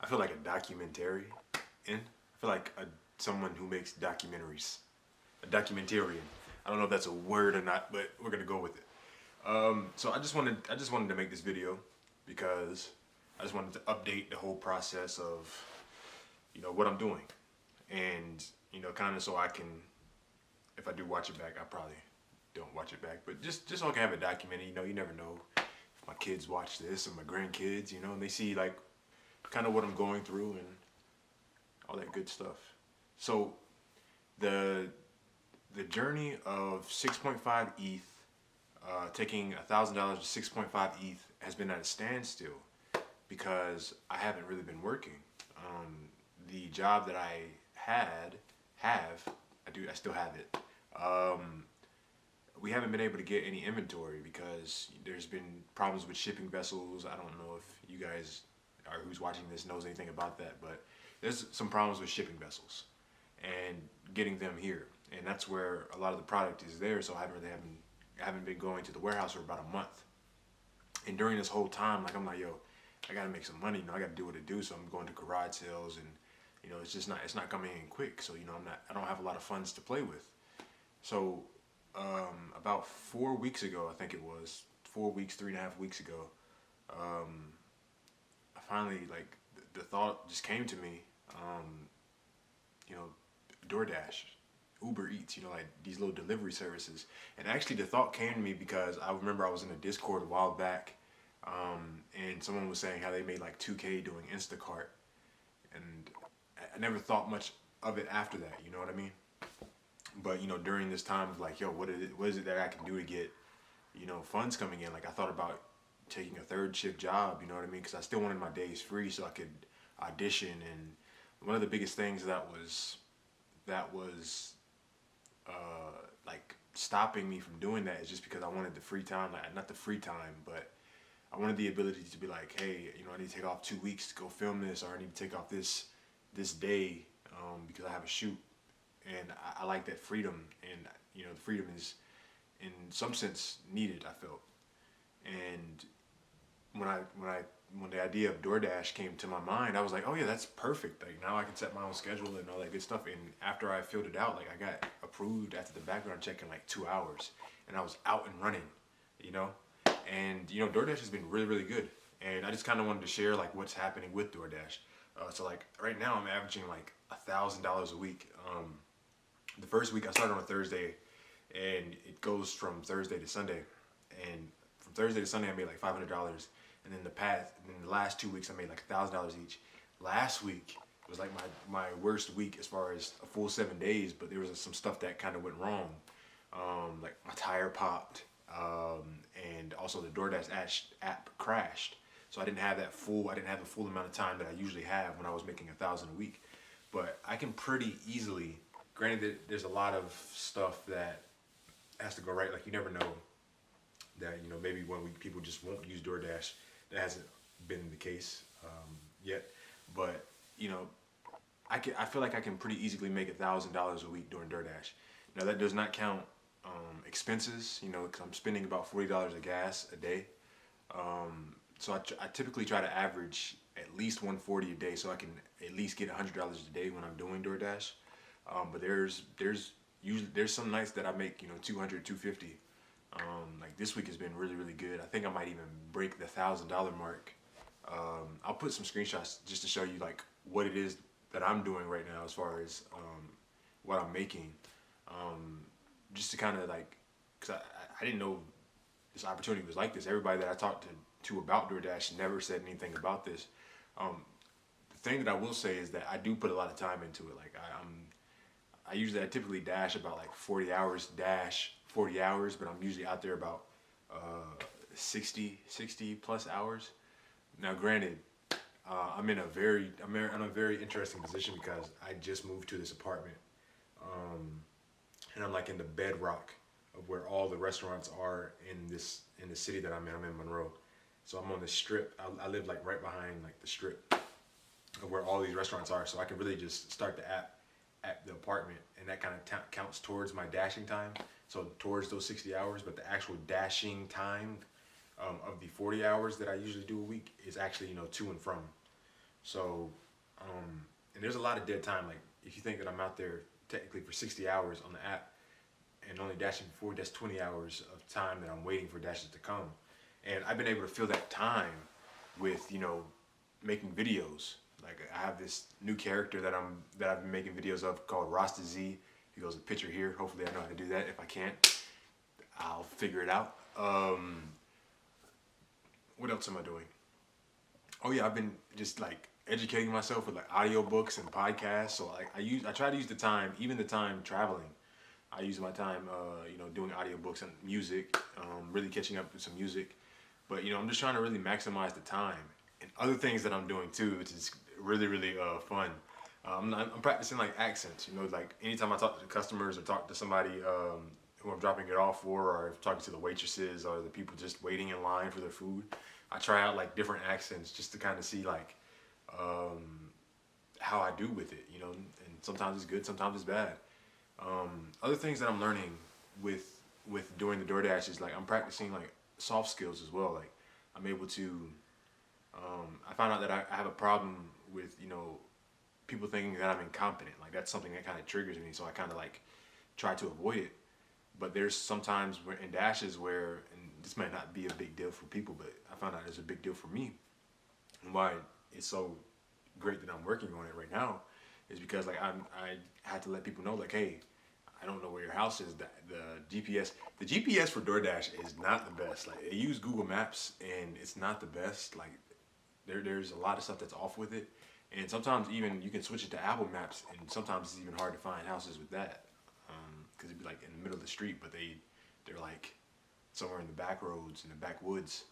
I feel like a documentarian. I feel like someone who makes documentaries, a documentarian. I don't know if that's a word or not, but we're gonna go with it. So I just wanted to make this video because I just wanted to update the whole process of, what I'm doing, and kind of so I can, if I do watch it back, I probably don't watch it back, but just so I can have it documented. You never know if my kids watch this or my grandkids, and they see like kind of what I'm going through and all that good stuff. So the journey of 6.5 ETH, taking $1,000 to 6.5 ETH has been at a standstill because I haven't really been working. The job that I I still have it. We haven't been able to get any inventory because there's been problems with shipping vessels. I don't know if you guys or who's watching this knows anything about that, but there's some problems with shipping vessels and getting them here, and that's where a lot of the product is there. So I haven't been going to the warehouse for about a month, and during this whole time, like, I'm like, yo, I gotta make some money. I gotta do what it do. So I'm going to garage sales, and it's not coming in quick. So I don't have a lot of funds to play with. So about 4 weeks ago, I think it was 4 weeks, 3.5 weeks ago, I finally, like, the thought just came to me, DoorDash, Uber Eats, like these little delivery services. And actually the thought came to me because I remember I was in a Discord a while back, and someone was saying how they made like 2K doing Instacart, and I never thought much of it after that, you know what I mean? But during this time of like, yo, what is it that I can do to get, funds coming in? Like, I thought about taking a third shift job, you know what I mean? Because I still wanted my days free so I could audition. And one of the biggest things that was like stopping me from doing that is just because I wanted the free time, like not the free time, but I wanted the ability to be like, hey, I need to take off 2 weeks to go film this, or I need to take off this day because I have a shoot. And I like that freedom, and the freedom is in some sense needed, I felt. And when the idea of DoorDash came to my mind, I was like, oh yeah, that's perfect. Like, now I can set my own schedule and all that good stuff. And after I filled it out, like, I got approved after the background check in like 2 hours, and I was out and running, And DoorDash has been really, really good. And I just kind of wanted to share like what's happening with DoorDash. So like right now I'm averaging like $1,000 a week. The first week I started on a Thursday, and it goes from Thursday to Sunday. And from Thursday to Sunday I made like $500, and then the last 2 weeks I made like $1,000 each. Last week was like my worst week as far as a full 7 days, but there was some stuff that kind of went wrong. Like my tire popped, and also the DoorDash app crashed. So I didn't have the full amount of time that I usually have when I was making $1,000 a week. But I can pretty easily, granted that there's a lot of stuff that has to go right. Like, you never know that, maybe 1 week people just won't use DoorDash. That hasn't been the case yet. But, I feel like I can pretty easily make $1,000 a week doing DoorDash. Now that does not count expenses, because I'm spending about $40 of gas a day. So I typically try to average at least $140 a day, so I can at least get $100 a day when I'm doing DoorDash. But there's some nights that I make $200, $250. Like this week has been really, really good. I think I might even break the $1,000 mark. I'll put some screenshots just to show you like what it is that I'm doing right now as far as what I'm making. Just to kind of like, because I didn't know this opportunity was like this. Everybody that I talked to about DoorDash never said anything about this. The thing that I will say is that I do put a lot of time into it. Like I typically dash about like 40 hours, but I'm usually out there about 60 plus hours. Now granted, I'm in a very interesting position because I just moved to this apartment, and I'm like in the bedrock of where all the restaurants are in the city that I'm in. I'm in Monroe. So I'm on the strip. I live like right behind like the strip of where all these restaurants are. So I can really just start the app at the apartment, and that kind of counts towards my dashing time. So towards those 60 hours, but the actual dashing time of the 40 hours that I usually do a week is actually, to and from. So, and there's a lot of dead time. Like if you think that I'm out there technically for 60 hours on the app and only dashing before, that's 20 hours of time that I'm waiting for dashes to come. And I've been able to fill that time with, making videos. Like I have this new character that I've been making videos of called Rasta Z. He goes a picture here. Hopefully I know how to do that. If I can't, I'll figure it out. What else am I doing? Oh yeah, I've been just like educating myself with like audiobooks and podcasts. So like I try to use the time, even the time traveling. I use my time, doing audiobooks and music, really catching up with some music. But I'm just trying to really maximize the time and other things that I'm doing too, which is really really fun. I'm practicing like accents. Like anytime I talk to the customers or talk to somebody who I'm dropping it off for, or talking to the waitresses or the people just waiting in line for their food, I try out like different accents just to kind of see like how I do with it. And sometimes it's good, sometimes it's bad. Other things that I'm learning with doing the DoorDash is like I'm practicing like soft skills as well. Like I'm able to. I found out that I have a problem with people thinking that I'm incompetent. Like that's something that kind of triggers me. So I kind of like try to avoid it. But there's sometimes in dashes where, and this might not be a big deal for people, but I found out it's a big deal for me. And why it's so great that I'm working on it right now is because like I had to let people know like, hey, I don't know where your house is. The GPS for DoorDash is not the best. Like they use Google Maps and it's not the best. Like there's a lot of stuff that's off with it, and sometimes even you can switch it to Apple Maps, and sometimes it's even hard to find houses with that because it'd be like in the middle of the street, but they're like somewhere in the back roads, in the backwoods,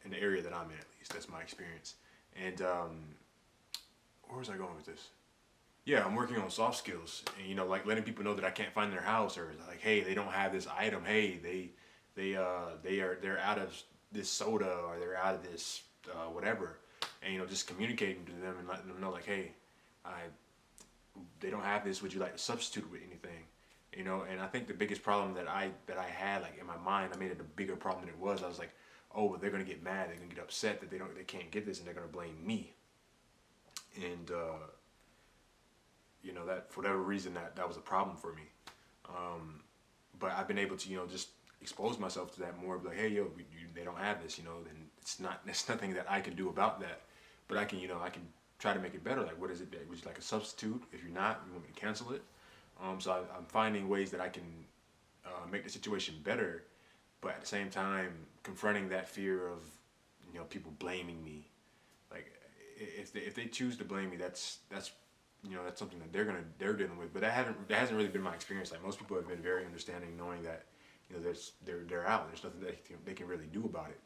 in the area that I'm in at least. That's my experience. And where was I going with this? Yeah, I'm working on soft skills, and like letting people know that I can't find their house, or like, hey, they don't have this item. Hey, they're out of this soda, or they're out of this whatever, and just communicating to them and letting them know like, hey, they don't have this. Would you like to substitute with anything? And I think the biggest problem that I had like in my mind, I made it a bigger problem than it was. I was like, oh, well, they're gonna get mad. They're gonna get upset that they can't get this, and they're gonna blame me. And that for whatever reason that was a problem for me. But I've been able to just expose myself to that more. Like, hey, they don't have this. Then it's nothing that I can do about that. But I can try to make it better. Like, what is it? Would you like a substitute? If you're not, you want me to cancel it? So I'm finding ways that I can make the situation better, but at the same time confronting that fear of people blaming me. Like if they choose to blame me, that's something that they're dealing with. But that hasn't really been my experience. Like most people have been very understanding, knowing that they're out. There's nothing that they can really do about it.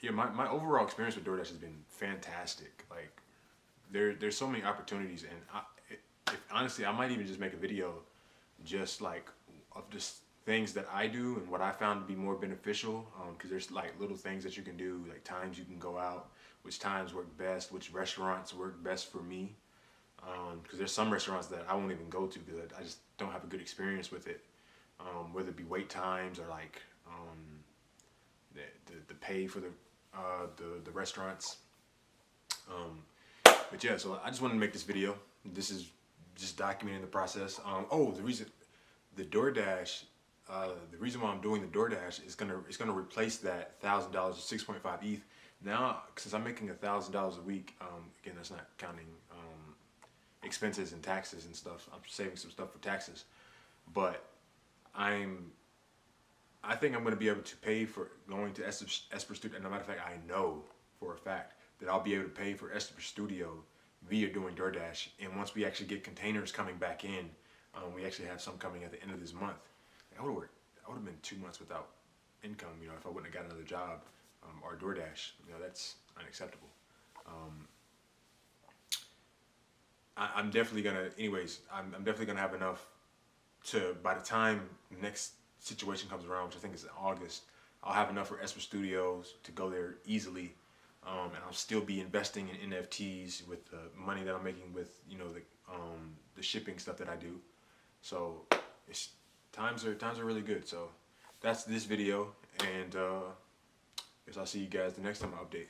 Yeah, my overall experience with DoorDash has been fantastic. Like there's so many opportunities, and honestly, I might even just make a video just like of just things that I do and what I found to be more beneficial, because there's like little things that you can do, like times you can go out, which times work best, which restaurants work best for me, because there's some restaurants that I won't even go to because I just don't have a good experience with it, whether it be wait times or like the pay for the restaurants. But yeah, so I just wanted to make this video. This is just documenting the process. The DoorDash, the reason why I'm doing the DoorDash is gonna replace that $1,000 or 6.5 ETH. Now, since I'm making $1,000 a week, again, that's not counting expenses and taxes and stuff. I'm saving some stuff for taxes, but I think I'm gonna be able to pay for going to Esper Studio. And as a matter of fact, I know for a fact that I'll be able to pay for Esper Studio via doing DoorDash. And once we actually get containers coming back in, we actually have some coming at the end of this month. I would have been 2 months without income, if I wouldn't have got another job or DoorDash. That's unacceptable. I'm definitely gonna, anyways. I'm definitely gonna have enough to, by the time the next situation comes around, which I think is in August, I'll have enough for Esper Studios to go there easily. And I'll still be investing in NFTs with the money that I'm making with the shipping stuff that I do. So times are really good. So that's this video, and guess I'll see you guys the next time I update.